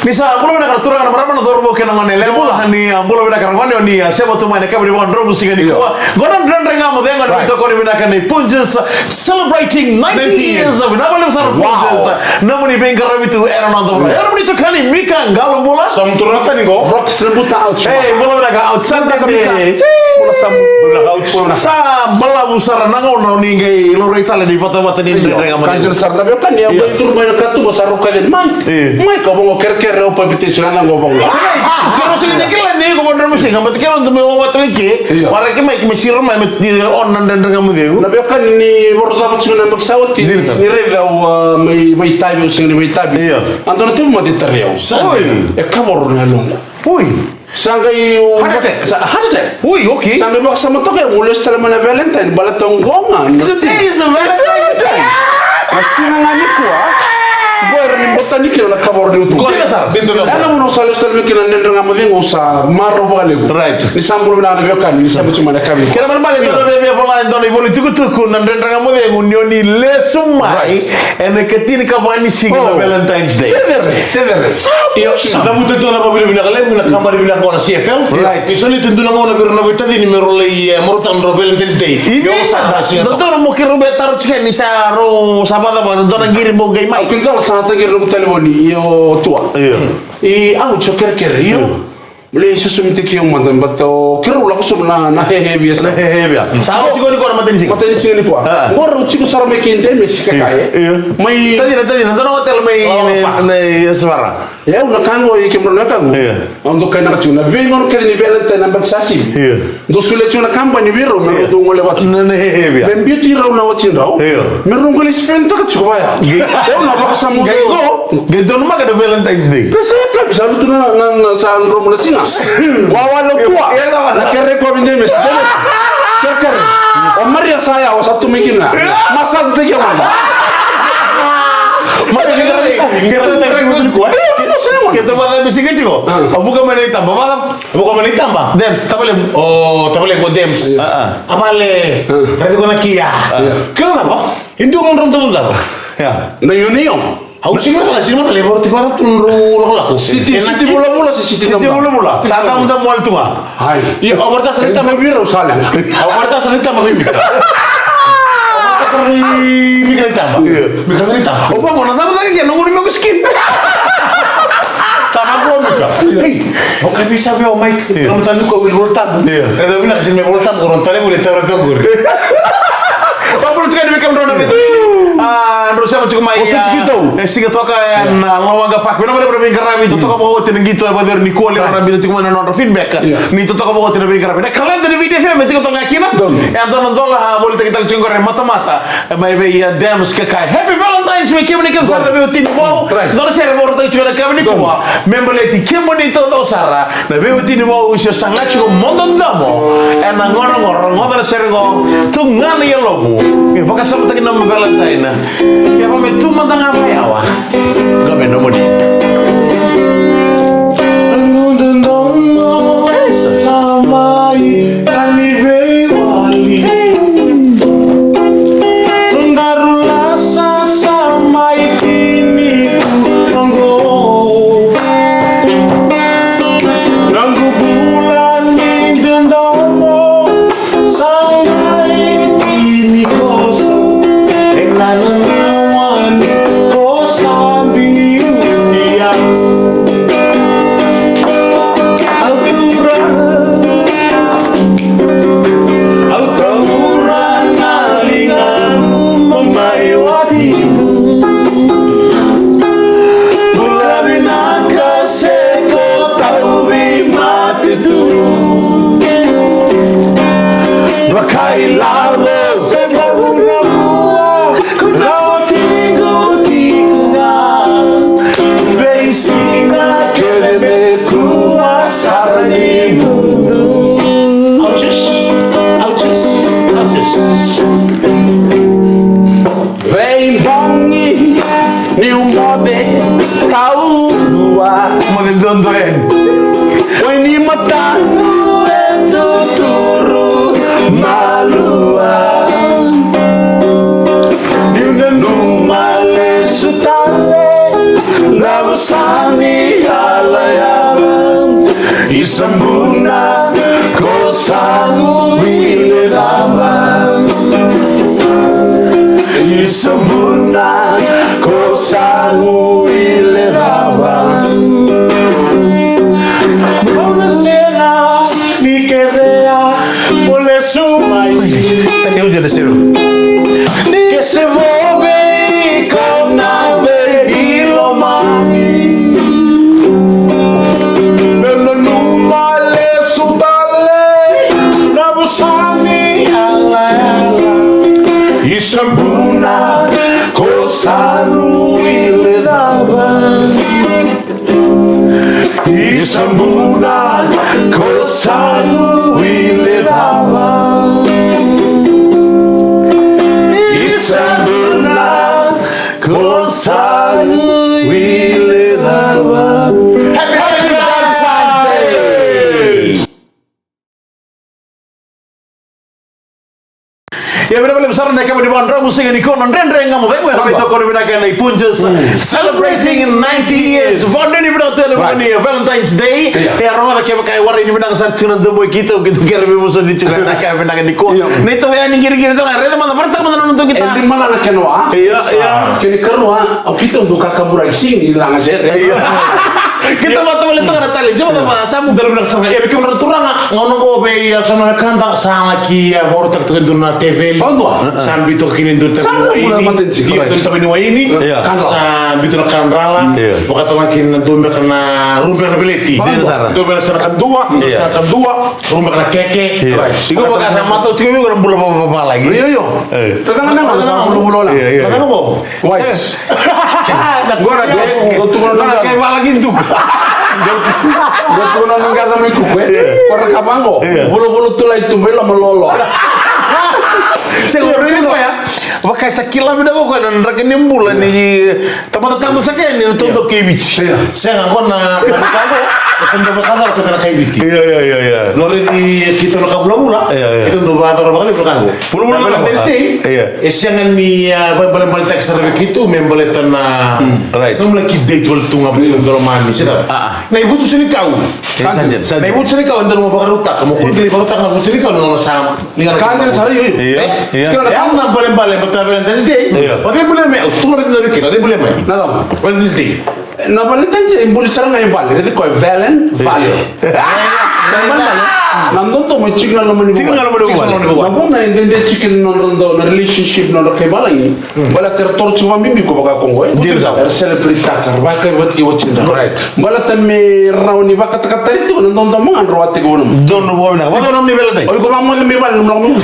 Nisa, belum ada kartu orang berapa nonton robo kena mana lewa ni, belum ada kartu mana ni. Saya betul main kami di bawah robo sini. Godam dan rengamu dengan betul kau ni menakan ni. Punches celebrating 90 years of nama besar Punches. Namun ni bengkar itu era nonton. Era itu kan ni Mika galung bola. Samturata ni go. Rock serbut out. Belum ada outside kan ni. Bola sam bola out bola. Sa bola besar nangau ni gay lorita di bata-bata ni rengamu. Kanjur sarna kan ya itu banyak kartu besar kalian. Mai kau mau kerker apa betul sudah ngomong. Kalau segala kira ni kau benar mesti ngambil kira untuk membuat lagi. Orang kita mai mesir mai on dan rengamu dia. Nabi kan ni baru dapat sudah bersawat ni reda mai tabi using ni mai tabi. Antara tu mau diterriau. Kamu orang lalu. Sangkai hati. Okay. Sangkai buat sama tu kayak mulai setelah mana Valentine balat tonggongan. Today is a Valentine. Masih ngani kuah. Buat ni botani kira nak kabar dia tu. Kau ni asal. Ana mau salah setelah mikir nendeng ngamu dia usah marah balik. Right. Ni sambul mana ada kan. Ni sambul cuma nak kami. Kira mana balik tu bebe pola itu ni boleh tu nendeng ngamu dia unioni lesumai. Ene ketin kabani single Valentine's Day. Teder. Iyo. Kamu tu tu nak bila kalian bila kamar bila kau na CFL. Right. Misalnya tentu nak kau na berna betadi ni merolei morutan Valentine's Day. Yo sadar sih. Tentu mungkin rubet taruh cikan ni saro sahabat apa tentu nak kirim bogai mai. Saat lagi rum telefoni yo tua. Aku coker yo. Boleh susu minta kiong mantan bato. Kira ulah kusum na hehe biasa. Hehe biasa. Sao cikgu ni kau orang mati ni sih. Mati ni sih ni kuah. Baru cikgu saram makin deh mesti kakak. Mai. Tadi nanti hotel mai suara. Ya udah kan gua ikim berulang kan. Untuk kena kacuna. Bingung kali ni Valentine nampak sasi. Do sulit cuna kampanye biru. Meru do ngole wacun. Hehe biasa. Membiuti rau na wacun rau. Meru ngole spend tak cukup ya. Ya udah paksa mu. Gitu nama kada Valentine's Day. Kesep bisa lu tu na sandro mulai singa. Wawa lo tua. Nak kere kau binde mes. Kere. Omar ya saya satu mikir na. Masa sedikit mana. Mari kita buat bisi kecil kok. Bukan mana ditambah malam. Bukan mana ditambah. Dems, tak boleh. Oh, tak boleh kau dems. Apa le? Berarti kau nak kia. Kenapa? Hindu orang tu apa? Ya. Nayuniong. Aku sih nggak sih mata lebar tiba tiba turun laku. Siti bola si Siti bola. Sata muda mual tua. Hai. Iya, awarta serita mabiru salah. Awarta serita mabiru. Mikir ditambah. Mikir ditambah. Opa mau nonton lagi ya nunggu nunggu skin. Sama gua muka. Hei, oke bisa be Mike. Kamu tadi kau wilburtan. Ada bilang kesini wilburtan orang tadi boleh cara kabur. Apa perlu sekali mereka menurut itu? Terus siapa cukup main? Siapa tu kan lawan gapak. Kenapa dia bermain kerami? Itu kau bawa tinang gitu apa dari Nicole orang bilang cuma nonton feedback. Ni itu kau bawa tinang kerami. Nah kalian dari video film itu kau ngakin apa? Yang nonton lah boleh kita cungkur mata-mata. Maybe ya dams kekai. Happy Valentine's Day kami ni kan Sarah Beauty mau. Nora saya baru tahu cuma kami ni kuah. Membeli kami ni tu tahu Sarah. Nah Beauty mau usia sangat cukup monton damo. Enang orang ngobrol sergo. Tungan ya lobu. Fokus sama tadi nama Valentine. Kaya pa may tumantang nga payawa. Gabi na mo di. Ang gundandang mo sa may kanibaywali. Nung darulasa sa may kinitutanggo. Nang gugulan ni dandang mo sa may tinikoso. Nanawan ko sa beauty Altura na lingan Mamayawati Bulabi na kasi ko Taubi matitulog Bakay labo sa kaburamu Singa querer kuasa ni mundo. Ouches. Vem bongi ni umode kau dua. Magandang Wani mata itu turu malua. Ni numale sutale. Nabasani sangu iledabang Isembuna ko sangu iledabang Bonasera mi querea Mole sumai Tadi hujan di sini. Que se vuelve con nave y lo mami Pero nunca le sudale Nabusami ala Isembuna kosanu iledaba Isembuna kosanu iledaba Isembuna kosanu iledaba Happy Valentine's Day! Ya benar-benar besar mereka di Bandra musik ini konon rendeng kamu tengok yang itu kau dibinakan di Punjus celebrating 90 years Vanda ni bina tu ada ni Valentine's Day ya orang ada kayak war ini bina kasar cina tu boy kita kira lebih musuh di juga nak kayak binakan di kau ni tu ya ni kira-kira tu lah reda mana pertama mana nonton kita Di mana nak kenwa? Iya. Kini kenwa, kita untuk kakak burai sini lang aset. kita betul itu kan tali coba apa samu Dalam nasabah, ya bikin menurut orang ngono ko be ya sama kan tak sama kia baru tak tuh na TV. Sambil itu kini tuh Sambil mulai matiin sih. Iya, tuh tapi ini kan sambil itu kan rala. Maka tuh makin tuh kena rumah ability. Tuh benar kan dua, rumah kena keke. Iku bekas sama tuh cuma juga bulan apa lagi Iya. Tetangga nang sama bulu-bulu lah. Tetangga apa? White. Gua ada kayak lagi tuh Gue tuh nonton kata miku gue. Perekaman kok. Bulu-bulu tuh lah itu bela melolo. Saya ngomongin apa ya? Pakai sekila beda kok kan rekening bulan nih tempat-tempat saya ini untuk kebich. Saya nggak kena kamu. Pesan coba kantor ke tanah kayak gitu. Iya. Lori di kita nak bula-bula. Itu untuk kantor bakal itu kan. Bula-bula nak testi. Esiangan ni balik teks serba gitu membeli tanah. Right. Nomor lagi date wal tunga betul dalam mani. Sedap. Nah ibu tu sini kau. Nah ibu sini kau untuk mau bakar utak. Kamu kulit di bakar utak nak sini kau nol sam. Kantor sehari yuk. Iya. Yang nak balik betul Valentine's Day. Tapi boleh mai. Tu lagi nak bikin. Tapi boleh mai. Nada. Valentine's Day. Na Valentine's Day boleh serang aja balik. Jadi kau Valen Vale. Nandun to may chicken naman ni Nabung na hindi chicken na relationship na kay balay. Wala territory cuma mimpi ko baka kong celebrity takar baka buat ki watching da. Wala tan me rauni baka takatari to nandun to mga rawati ko nung. Don mo na. Wala nam ni belate. Oi ko mammo ni bal nung.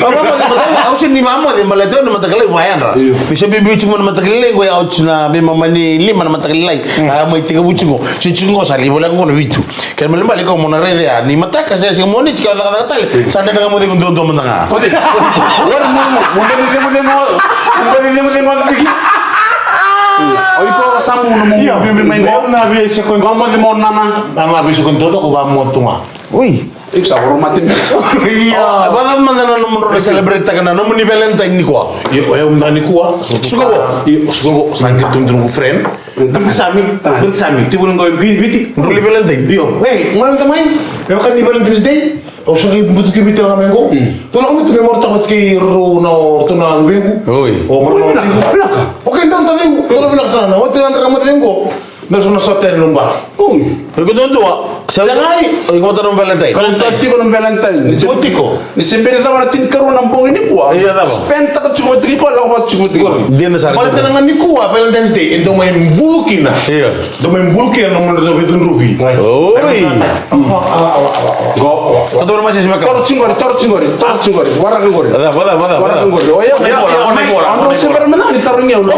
Aku sih ni mama di belate na matagal bayan ra. Bisa bibi cuma matagal ko ya na be mama ni lima na matagal lai. Mo itiga bucungo. Cucungo sali bola ko na bitu. Kan mo balik ko mo na rede ni mataka sa mo ni chika kata sana dengan mudik untuk menengah. Wala mo mo lagi. Oi ko samu no mo bibi may Mau nabi sekon. Mamo di mo nana. Nabi sekon todo ko ba mo tunga. Ui. Ik sa romatin. Iya. Bagaimana mana nomor celebrate karena nomor ni Valentine ni kuah. Yo ndani kuwa. Suka ko. Suka ko sangke tum friend. Bersami. Ti bulan ko biti. Nomor Valentine. Yo. Hey, ngayon tamay. Pero kan ni Valentine's Day. O sa buto ki biti lang ko. Tulong mo tu memor takot ki ro na tuna luwengu. Oi. O mo na. Okay, dan tali. Tulong mo na sana. O tinan ka mo ko. Naso na sa ten lumba. Iko don tua. Sangai. Iko mata nomor Valentine. Valentine ko ng Valentine. Otiko. Ni sembere da wala tin karon ng bong ini ko. Iya tama. Spend ta chuma tri ko lang wat chuma tri ko. Dia na sana. Balik na ni kuwa Valentine's Day. Endo may bulukina. Iya. Do may bulukina no mo do betun rubi. Oi. Go. Kata masih semak. Tor chingori. Warang ngori. Ada. Warang ngori. Oh ya. Andro sembere mana ni tarungnya ulo.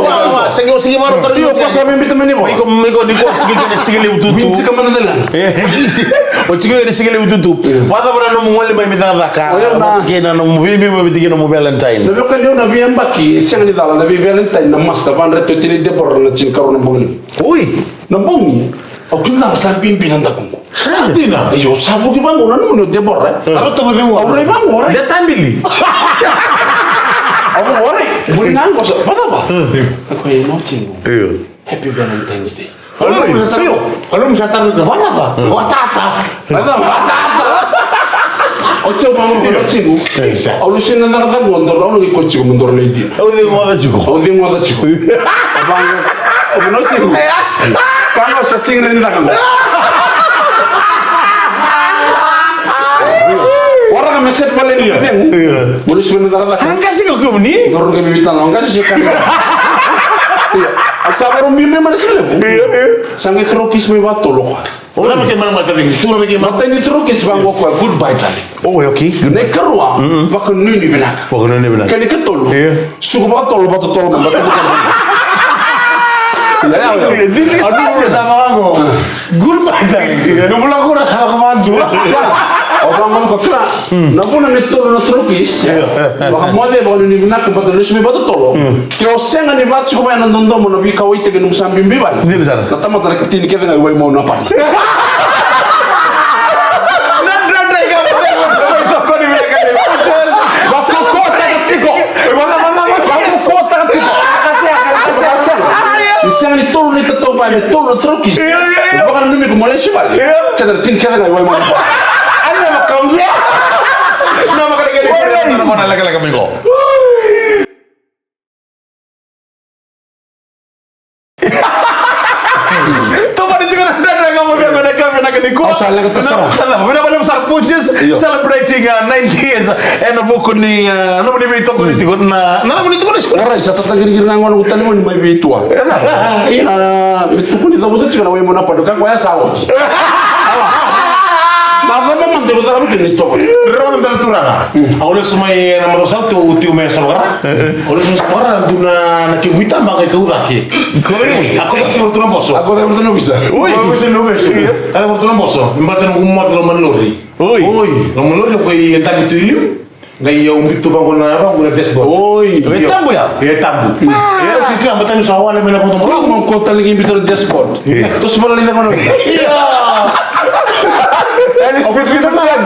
Segi baru Iyo ko sa men bitamani bo. Iko ni ko chiki ni sigili ututu. Binsi ka mana dala. O chiki ni sigili ututu. Wata bara no mwali ba mitanga daka. Kena no bibi ba bitiki no Valentine. Nabi kan yo nabi ambaki siang ni dala nabi Valentine na masta ban reto tini de bor na chin karon bongli. Ui. Na bongi. O kina sa pimpin anda ko. Santina. Ayo sabu ki bangun na no de bor. Sarot to mo O re bangun. Dia tambili. Ako ore. Bulingan ko sa. Bata ba? Ako ay no chingo. Iyo. Happy Valentine's Day. Kalau mo sa tanong ka, wala ba? Watata. Bata. Ocho bangun ko chiku. Olusin na nakata gondor ono ko chiku mondor leidi. Odi ngoda chiku. Odi ngoda chiku. Abang ono chiku. Kano sa singre ni nakanga. Orang meset balen ni teng. Mulus ben nakata. Angka sih kok ni? Dorong ke bibitan angka sih kan. Asal orang mimpi mana sih lebu? Sangat terukis me bato loh. Ora makin mana matering. Tu ora makin Mata ini terukis bang gua goodbye tadi. Oh, oke. Nek kerua, bakal nini benak. Pokoknya ni benar. Kan ikat tol. Suku bato tol mamba tadi kan. Ya. Aduh sama aku. Goodbye tadi. Nomor aku rasa kemandu. Orang mau kekra, namun nanti tol terukis. Bakal mode bakal nini benak bato resmi bato tol. Kau sengan ni bato cuma yang nonton mau nabi kau itu kan musam bimbi bal. Di sana. Nata mata nak tini kevin ayo mau napa. Misalnya ni tol ni tetap banyak tol terukis. Bukan demi Malaysia balik. Kadang tin kadang ay mau. Ada macam dia. Nama kadang-kadang mana lagi minggu. Salah kata sarah. Benar-benar besar pujian celebrating 90 years. Buku ni, nama ni itu kau itu na, nama ni itu kau ni sekolah. Orang saya tatang kiri ngangon hutan mo may bitua. Itu pun itu betul cakap way mo na padukan ko ya sawo. Nada mo man dito tayo kinito. Ramai terturang. Awalnya semua yang nama rasa tu tiu mesa berah. Awalnya semua orang tu na kiwita makai kau dah ki. Kau ni, aku tak sebut tu nama boso. Ako tayo betul bisa. Oi, bisa nulis. Ada bertu nama boso. Mbatan umat roman lori. Oi, roman lori kau yang tak itu ilu. Ngai yang itu bangun apa? Bangun dashboard. Oi, Tambu ya? Ya tambu. Ya usiku ambatan usahawan yang mana potong. Ako mo kota lagi bitor dashboard. Terus pala nila kono. Ini speed kita kan?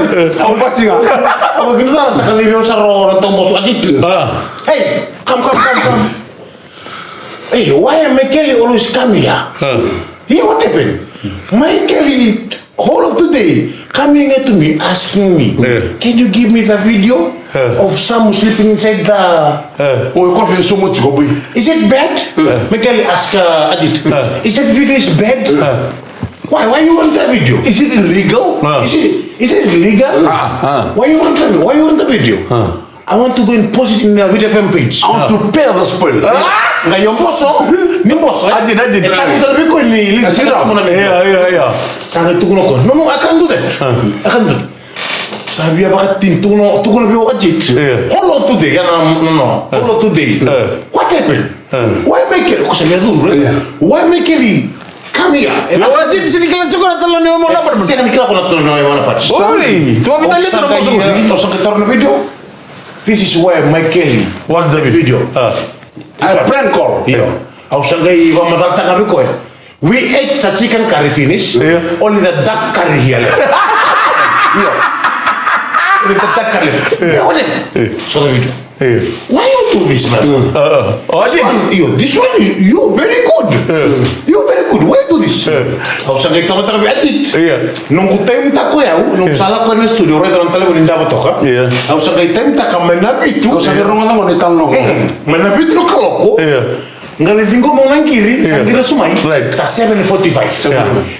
Aku pasti nggak. Apa gitu lah sekali dia usah nonton bos ajit. Hey, come. Hey, why Michael always come here? Here what happened? Michael whole of today coming to me asking me, can you give me the video of some sleeping inside the? Oh, kau pengen semua cukup. Is it bad? Michael ask Ajit. Is that video is bad? Why you want that video? Is it illegal? Is it illegal? Why you want that? Why you want the video? I want to go and post it in the video FM page. I want to pay the spoil. Nggak yang boso, ni boso. Ajin. Kan terlebih kau ni. Iya. Sangat tu kuno kau. No, I can't do that. I can't do. Sabi apa katin tu kuno biar Ajit. Whole of today, no. Whole of today. What happened? Why make it? Kau saya tu, why make it? Kami ya. Ajit di sini kalau cukup atau ni mau apa? Saya ni kalau nak ni mau apa? Sorry. Cuma kita lihat terus boso. Terus kita taruh video. This is where Michael wants the video. A prank call. Iya. Aku sangkai ibu matal tak kami kau. We ate the chicken curry finish. Only the duck curry here. Iya. Only the duck curry. Iya. So the video. Why you do this, man? This one, you very good. You very good. Why you do this? Aku sangkai tahu tak kami Ajit. Nunggu time tak kau ya. Nunggu salah kau ni studio. Orang dalam telefon indah betul kan? Aku sangkai time tak kami nabi itu. Kau sakit rumah tak mau ditanggung. Menapi itu kalau kau. Nggak lezing kau mau nang kiri, kira sumai. Sa 7:45.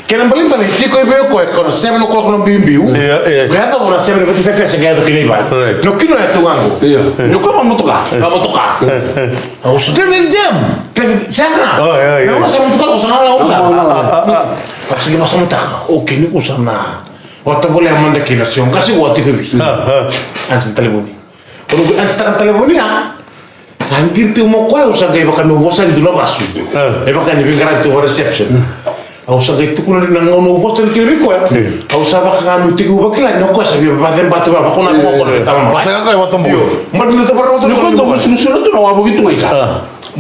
Kena paling tiko ibu kau kalau 7 o'clock nang bimbiu. Kaya tahu orang 7:45 saya kaya tu kini iba. No kino ya tu anggo. No kau mau tukar. Aku sudah jam. Jangan. Nama saya mau tukar kau sana lah usah. Asli masa mutak. Oke ni kau sana. Waktu boleh amanda kina siang kasih waktu kebi. Ansin telefoni. Kalau ansin telefoni ya. Sangkir tu mau kau usah gaya bahkan bosan itu nak masuk. Bahkan di pinggiran itu reception. Usah gaya itu kuna nang mau bosan kiri kau ya. Usah bahkan tiga bakilan nak kau sabi bahkan batu apa kau nak kau tahu. Masa kau yang watong bu. Madu itu baru watong. Kau tahu susun itu nak begitu nggak?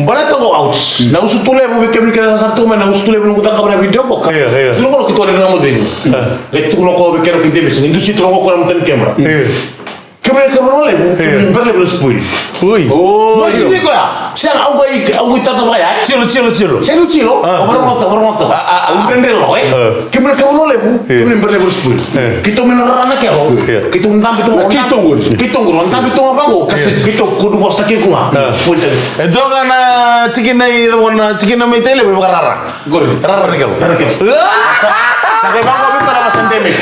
Bala tahu out. Nak usut tu lepas bikin kita satu mana usut tu lepas nunggu tak kabar video kok. Itu kalau kita ada nama tu. Itu kalau kau bikin kita bisa. Itu situ kalau kau nak kamera. Kamera oleh, berle spoil. Ui. Oh, sini ko ya. Siang aku tata bayar. Cilo. Cilo. Baru moto. Aku prende lo Kemudian kau lo lebu. Kemudian berlebu spoil. Kita menerana kelo. Kita untam itu. Kita untam itu apa go? Kita kudu bos tak kau. Spoil tadi. Itu kan chicken na may tele be karara. Gor. Rara ni kelo. Sampai bang kau bisa dapat sentemes.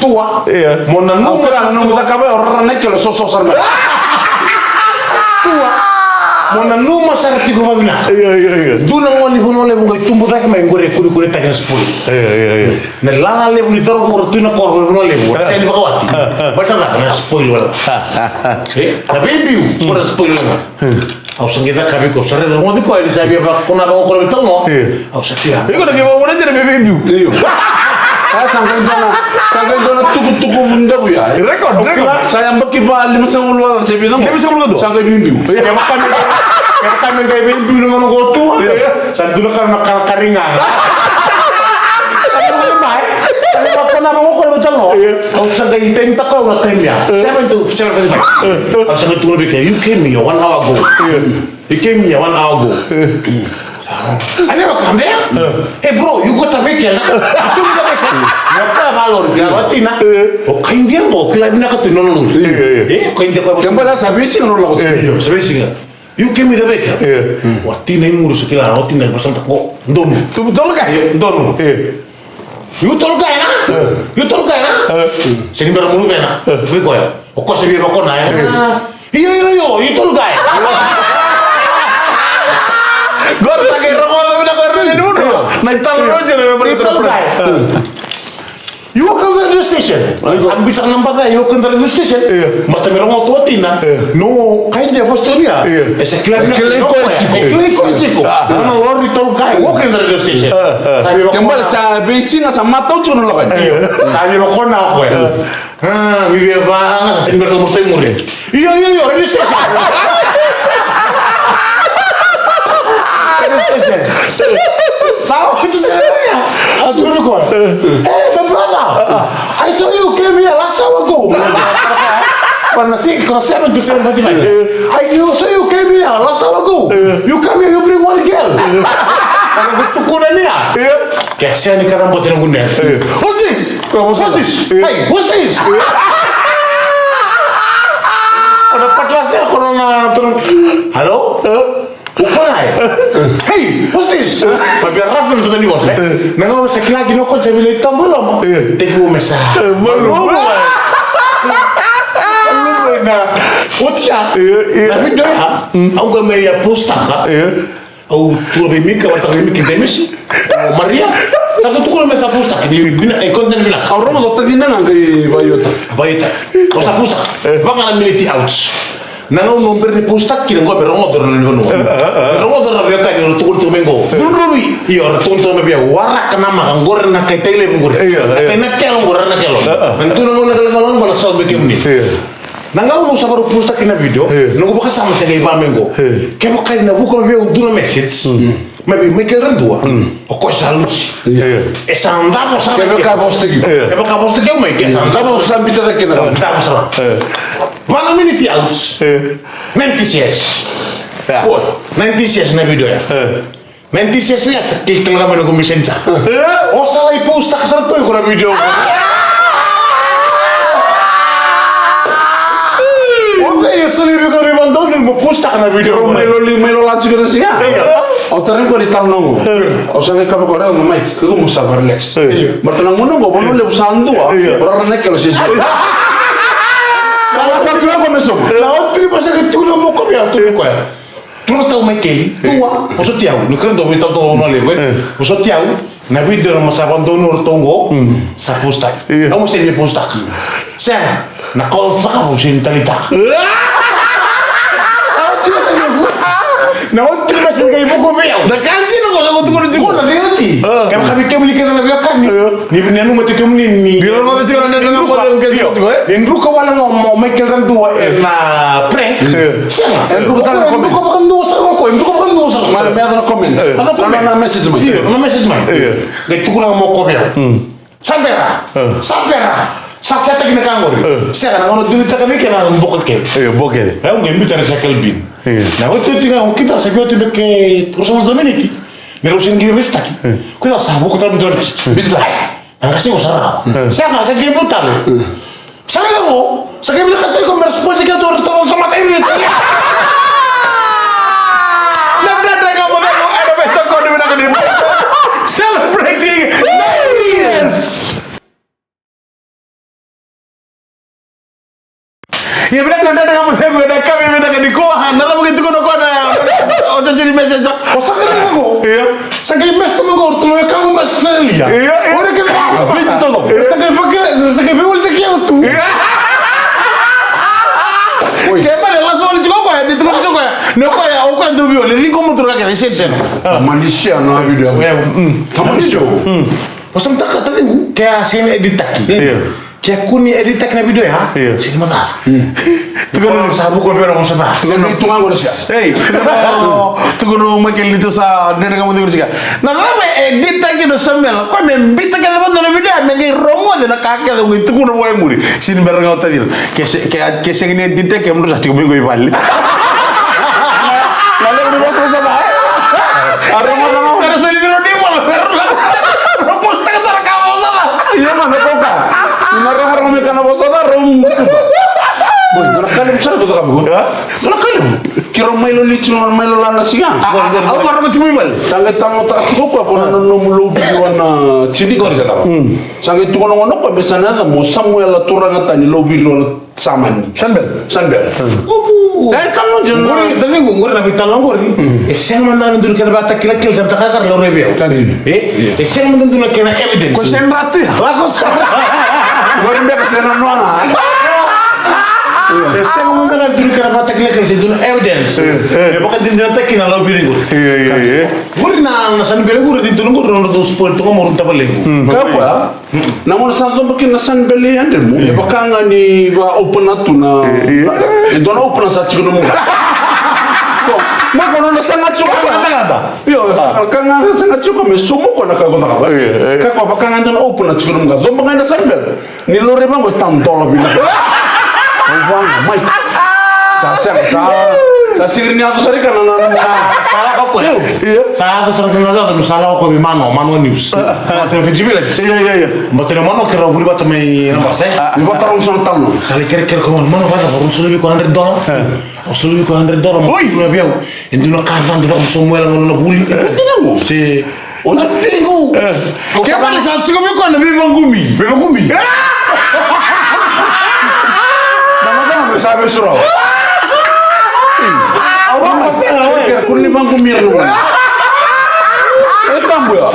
Tua. Mau nanu kita kabe orang naik kalau sosok Tua. Mau nanu masyarakat di rumah bina. Iya. Duna ngoni buno lebu ngai tumbuh tak main gore kudu tagan spoil. Iya. Na lala lebu ni toro ko tuna ko buno lebu. Saya di bakawati. Bata na spoil wala. Na baby por spoil wala. Au sangita kabi ko sare mo di ko ali sabi ba kuna ba ko betul mo. Au sakia. Iko lagi mau mana jadi baby. Iya. Saya sampai dona tuku bunda bu ya. Rekod. Saya mbaki ba 510 saya bilang. 510 tuh? Sampai bindu. Ya makan kayak baby ngono gotu. Sa dulu kan karingan. Pernah mau kalau betul no, kau sudah intenta kau nak tanya, siapa itu? Kau sudah tunggu berikut. You came here 1 hour ago. You came here 1 hour ago. Ada apa kamu ya? Hey bro, you got a vehicle? Itu bisa vehicle? Apa malor? Gawati na? Oh kain dia kok, kira bina kat non lur. Kain dia kau. Kembali sabisi non lagu. Sabisi nggak? You came with a vehicle? Wati na ngurus kira, wati na pasal tak kok. Don. Tu betul kan? Don. You tol kaya na? Sini baru mulu bena. Gue kau ya. Kok sebi bakon na ya? Iyo. You tol kaya. Gue harus pakai rokok tapi nak kerja dulu. Naik talon aja nih You tol kaya. You walk over the station. Ambil sang nampak tak? You walk over the station. Macam orang tua tina. No, kain dia bos tu dia. Esekian ciko. Nana lor di tol kaya. Walk over the station. Kembali sabisi na sama tau cuma lagu. Sabi bakon na ako ya. Bibi ba? Sini bertemu temu deh. Iyo, radio station. Sao itu sebenarnya? Aduh kau. My brother, I saw you came here last hour ago. Kalau 7 to 7:45. I saw you came here last hour ago. You come here, you bring one girl. Kalau betul kuna ni ya? Kesian ni kadang buat yang guna. What's this? Hey, what's this? Ada patlas ya corona turun. Halo? Bukan hey, what's this? Papi Rafa tu tadi bos. Nengok sekali lagi nokon saya bilang hitam belum. Tengok mesa. Belum. Nah, utia. Tapi dah, aku gambar ya pustaka. Aku tu lebih mikir atau lebih mikir demi Maria. Satu tu kalau mesa pustaka di bina konten bina. Orang mau tadi nang ke Bayota. Kosa pustaka. Bagaimana militi outs? Nangau nomor ni pustak kini kau berongor ni benu. Berongor na biar kan orang tukul tumengo. Dunrubi. Iya orang tukul biar warak kena makan goreng nak kai tele menggor. Kai nak kelong goreng nak kelong. Nanti nangau nak kelong balas soal bikin ni. Nangau nu sabar pustak kena video. Nangau bakas sama saya iba mengo. Kau kai nak bukan biar duna message. Maybe Michael Rendua. Kau salus. Esa andamos sama. Kau kabos tegi. Kau kabos tegi umai kau. Andamos sampai tak kena. Andamos sama. One minute outs. 96. Pô, 96 na video ya. 96 ya sakit kalau kamu nunggu mesenca. Oh salah ibu tak sertu aku na video. Oke ya seliru kau ribandong nunggu pustak na video. Melo lacu kena sih. Au terang ko di talnong. Au sange kabe ko rao mai. Ko mo sabar lex. Martanang mo ngo bono le usandu. Orang nak kalau sesu. Salah satu apa mesum? Laut tu pasal itu lo mau kau biar tu kau ya. Tu lo tahu Michael? Tua. Maksud tiaw. Ni kan tu kita tahu mana lagi. Maksud tiaw. Nabi dalam masa pandonor tunggu. Sa pustak. Kamu sendiri pustak. Saya nak kau tak kamu sendiri talita. Naon tu masih gay buku biar. Dah kanji lo kalau tu kau Kau nak lihat? Kalau kami kembali ke dalam biarkan ni. Ni benar nu mati kembali ni. Biar lo tu jangan ada dengan kau yang kau. Endru kau wala ngomong Michael Rendua na prank. Siapa? Endru kau bukan dosa kau. Endru kau bukan dosa. Mana ada komen. Ada komen na message mai. Iya, na message mai. Gay tu kurang mau kau biar. Sampera. Saya tak kena kangor. Saya kan ngono dulu tak kena kena bokek. Bokeh. Nggak bisa recycle bin. Nah, waktu itu kita sekitar itu ke perusahaan Dominiki. Nerusin game mistake. Kita sabu kita betul. Bisa. Nggak kasih usah. Saya nggak saya game brutal. Saya nggak mau. Saya bilang kata itu merespon jika tuh tomat ini. Kamu ada betul kau di mana kau celebrating 9 years. Ya benar kamu ada kami ada di kuahan. Nanti begitu kau ada. Ojo jadi message. Sakit aku. Iya. Sakit mes tuh mengor tuh kamu mas Australia. Iya. Orang kita bitch tuh. Sakit bewul tak yang tuh. Kayak mana langsung aja kau ya di tengah kau ya. Napa ya? Aku kan tuh biol. Ini kamu turun lagi research. Malaysia na video. Kamu di show. Pasal tak kata minggu kayak sini edit tak. Kayak kuni edit tak na video ya. Sini mata. Tu kan sabu kau biar orang sana. Tu kan itu nggak boleh sih. Hey, tu kan makin itu sa, dia kamu tengok juga. Nah, kalau edit tak itu sambil, kau membit tak ada pun dalam video, mengenai romo dan kakek itu kan mau yang muri. Sini barang kau tadi, kayak ini edit tak yang menurut saya cukup gue balik. Lalu udah masuk sana. Romo nama saya sendiri di mana? Romo setengah tak kamu sana. Iya mana kau kan? Orang mereka nama sana romo suka. Boy, dona kali besar betul kamu. Dona kali. Kira mailo licin orang mailo lana siang. Aku baru macam ini. Sangat tamu tak cukup apa nano melobi wana cindi kau kata. Sangat tu kono kono kau misalnya ada mau Samuel aturang atani lobi wana saman. Sandal. Kamu jangan. Tapi gue nabi talang gue. Eseng mandan dulu kena batak kila jam takar lo rebe. Eseng mandan dulu kena evidence. Kau sen ratu ya? Aku Gue rembek kesenan mana? Eseng mandan dulu kena batak kila situ evidence. Ya pakai dinner tak kena lo biri gue. Iya. Gue na nasan beli gue di tulung gue rondo dos pol tuh mau runta balik. Kapa? Namun santo makin nasan beli ande mu. Ya bakanga ni ba open atuna. Dona open sa chiko mu. Nah, kalau nasan ngaco Kata. Yo, kan nasan ngaco kami semua kau nak kau tak apa. Kau bakanga dona open at chiko mu. Dona bakanga nasan bel. Ni lo reba mo tantolo bina. Bang, mai. Sa sirni aku sari kan nana. Salah kau ya? Salah tu salah kenal tu salah kau di mano news. Televisi bilang. Iya. Betul mano kira buri batu mai nama saya. Ni batarong sa tanno. Saling kira kau mano bahasa baru sudah lebih $100. Sudah lebih $100. Oi, nak biar. Itu nak kawan tu tak semua yang nak buli. Tidak mo. Si. Onde figo. Kaya pala sa chiko mo ko na bibang gumi. Nama sabe surau. Awak masih awak. Kun limang kumir lu. Etam ya.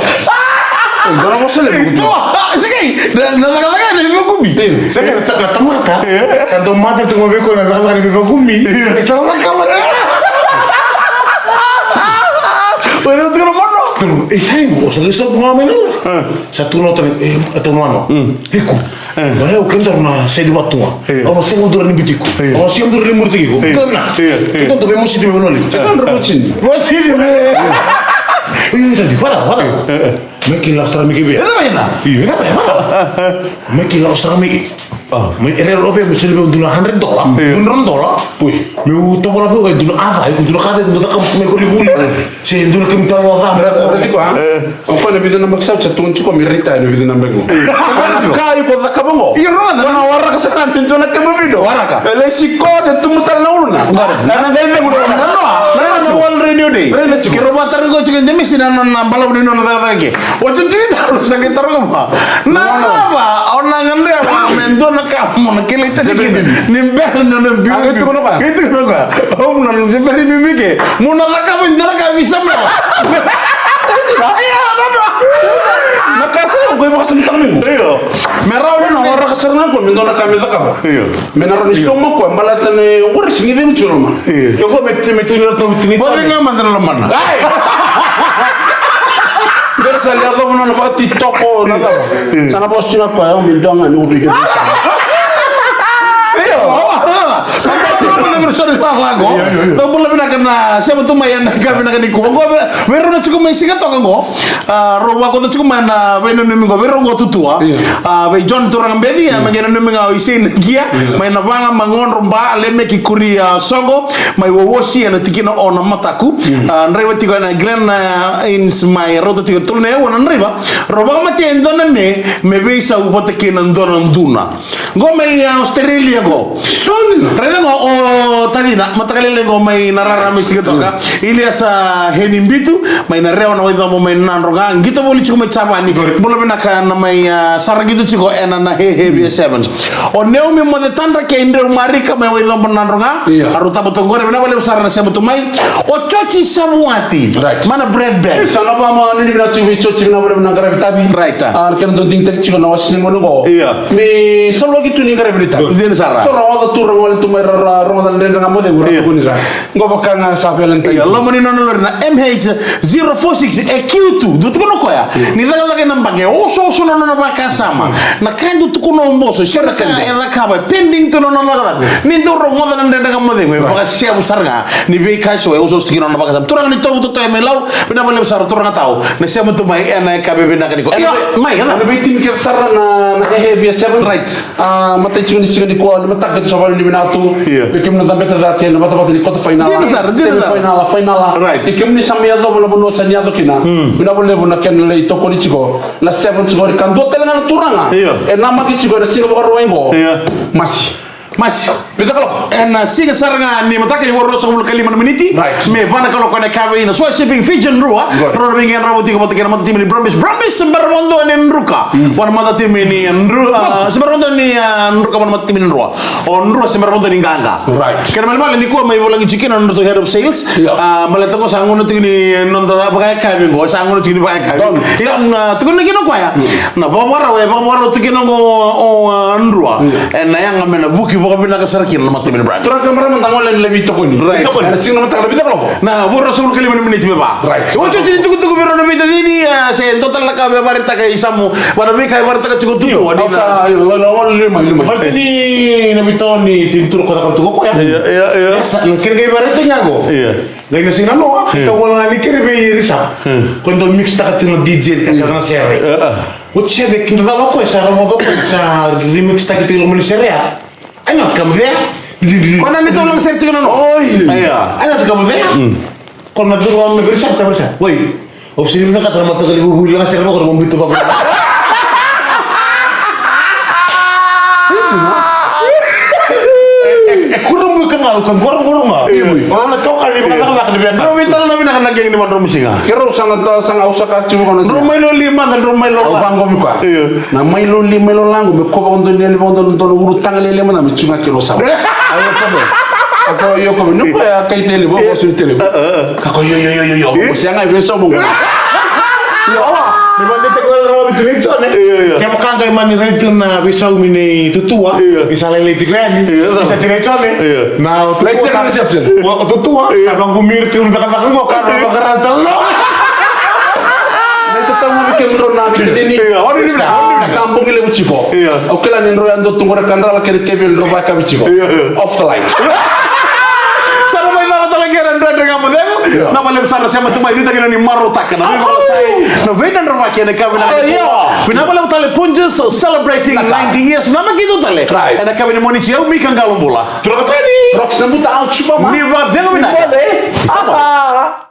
Dona mo sele begitu. Sige, na bibang gumi. Saya kena tak mata. Kanto mata tu mobil ko na nakakana bibang gumi. Salah kamar. Pero tu no mono. Tengo, o sea, eso no me lo. Sa tu no te tu mano. Fico. Vai o kenda na sedi watua. Ono sengo dura ni bitiku. Ono sengo dura ni murtiku. Kana. Então to bemo siti bemo ali. Kan robocin. Bosiri me. Iya tadi, para. Meki la stra meki be. Era bena. Iya, meki la stra meki. Me era robe me sele be $100. $100. Pui. Me uto bola be dulu ava, dulu kada dulu tak me ko libuli. Se dulu kem talo ava. Berarti ko ha. Apa na bidana magsaw sa tunchi ko mirita na bidana mbego. Kayo ko zakabongo. Iyo no Na waraka sa kantin to na kemo waraka. Ele siko sa tumutal na uluna. Na dai mo na no. Mereka wal radio day. Kiro batar ko chicken jami sinan na bala budi no na lagi. Wacho tiri taru sakit taru ba. Na ba ona ngande ba mendo na kamu na kile ite nimbe na biu. Itu kono ba? Itu kono ba. Om na jeberi mimi ke. Muna na ka benjara ka bisa ba. Iya, no. Nakasa ko mo kasi tang mo. Iyo. Meraw na waraka sa na ko mindo na kami zakaba. Iyo. Menaro ni somo ko malata ne ngor singi dem chulo man. Yo ko metti ni to metti ni. Boleh nggak mantan lemana? Versa le ado no fa TikTok o nada. Sana postinga ko ay umildanga ni uri. Iyo. Sampai sih mana sorry lago. To pula kena siapa tu mayan kami nak ni ko. Go vero na cukup mai siga to go. Rowa ko to cukup mana veno ni go vero go tutua. Be John turang bedi ya mangena ni nga isin gia mai na banga mangon romba leme ki kuri sogo mai wowosi na tikino ona mataku. Nrewa tigo na Glen in my rota tigo tulne wona nreba. Roba mate ndona me beisa upote kina ndona nduna. Go mai Australia go. Reda go o tadina matakalele go mai narara mai siga toka. Iliasa henimbitu mai na reo na wetha mo mai nanroga ngito boli chuko mai chapa ni bolo bena ka na mai saragitu chiko ena na heavy sevens. O neo mi mo de tandra ke indre marika mai wetha mo nanroga aruta botongore bena bole usara na sebutu mai o chochi samuati mana bread bag sana ba ma ni na tu chochi na bole na gara bitabi right ken do ding tek chiko na wasni mo go mi solo gitu ni gara bitabi din sara so rawa tu rawa tu mai rawa dan den ngamo de ngora tu ni ra go bakanga sapelen tay Allah mani nono na MH046 EQ2 do tuko no koya ni daga daga nambage oso nono na baka sama na kando tuko no mboso shira ka ela kaba pending to nono daga ni do ro ngoda na daga mo de baka sia busarga ni be kai so oso stiki nono baka sam turang ni to to melau bina bale besar turang tau na sia mo to mai ena ka be bina ka ni ko mai kana na be tim ke sarra na heavy 7 right mata chuni chuni ko na mata ke so ni bina tu be kim na beta da ke na mata ni ko final final right ikim ni samia do bono bono sania do kina bina bole bona ken le to ko ni chiko na 7 chiko kan do tele ngana turanga e nama ki chiko na singa bo roengo masih beta kalau en siga saranga ni mataka ni worro so kali man miniti me bana kalau kone kawe ina so shipping fijen rua ro bingi en rawo tigo mataka mata timi Brambis sembarmondo en ruka wana mata timi ni ruka sembarmondo ni ruka wana mata timi rua on rua sembarmondo ni ganga kan mal ni ko mai bolangi chicken on to head of sales malata ko sangono tini nonda bakay kawe go sangono tini bakay kawe ya tukun ni kino kwaya na bamara tini ngo nrua en na yang amena buki pokok bina kasar kira lemah timin brand. Terus kamera mentangol lebih toko ni. Right. Ada sing nama tak lebih toko. Nah, borro sebelum kali menit beba. Right. So cuci cukup biro lebih tadi ni saya total lah kau beri tak kayak isamu. Pada beri kayak beri tak cukup tu. Asa, lawan lima. Berarti ni nabi tahun ni tintur kota kau tuh kok ya? Iya. Kira kayak beri tu nyago. Iya. Gaya nasi nalo. Kita ulang lagi kira beri risap. Kondo mix tak tinggal DJ kan karena seri. Ucap kita tak loko ya. Saya mau dok. Saya remix tak tinggal meniseria. Anyot kamu deh. Kau nanti tolong search kan? Oh iya. Anyot kamu deh. Kau nanti orang bersab tak bersab. Woi, opsi ini kata mata kali bubu yang saya mau kalau mau itu apa? Kurang bukan malu kan kurang mah. Orang nak kau kali bukan nak lebih. Bro, vital nabi nak nak yang di mana rumah singa. Kira sang usah kasih bukan sih. Rumah lo 5 dan rumah lo. Banggo buka. Na mai lo 5 lo lango be ko bondo ni bondo ndo uru tangale le mana me chunga kilo sa. Ayo ko. Ako yo ko no pa kay tele bo ko sur tele. Kako yo. Ko sianga be so mo. Yo. Memang dia tegal rawa itu nih con. Kayak makan kayak mani itu na bisa umine tutua. Bisa lele tigrani. Bisa tirecon. Nah, Lecture reception. Mau tutua. Sabang kumir tiun takkan mau kan bakaran telo. Itu tahu bikin rona bikin ini. Orang ini sambung ile buciko. Oke lah nendro yang do tunggu rekan rala kiri kebel roba ka buciko. Off the line. Sana may mga talangyan ang brother nga mo dito. Na malam sana siya matumay dito kina ni Maro Taka. Na may mga say na vedan rovaki na kami na. Pinabalam tale punjes celebrating 90 years na nagito tale. Na kami ni Monichi au mikang galong bola. Rox na buta out chupa ma. Ni ba demo na. Isa pa.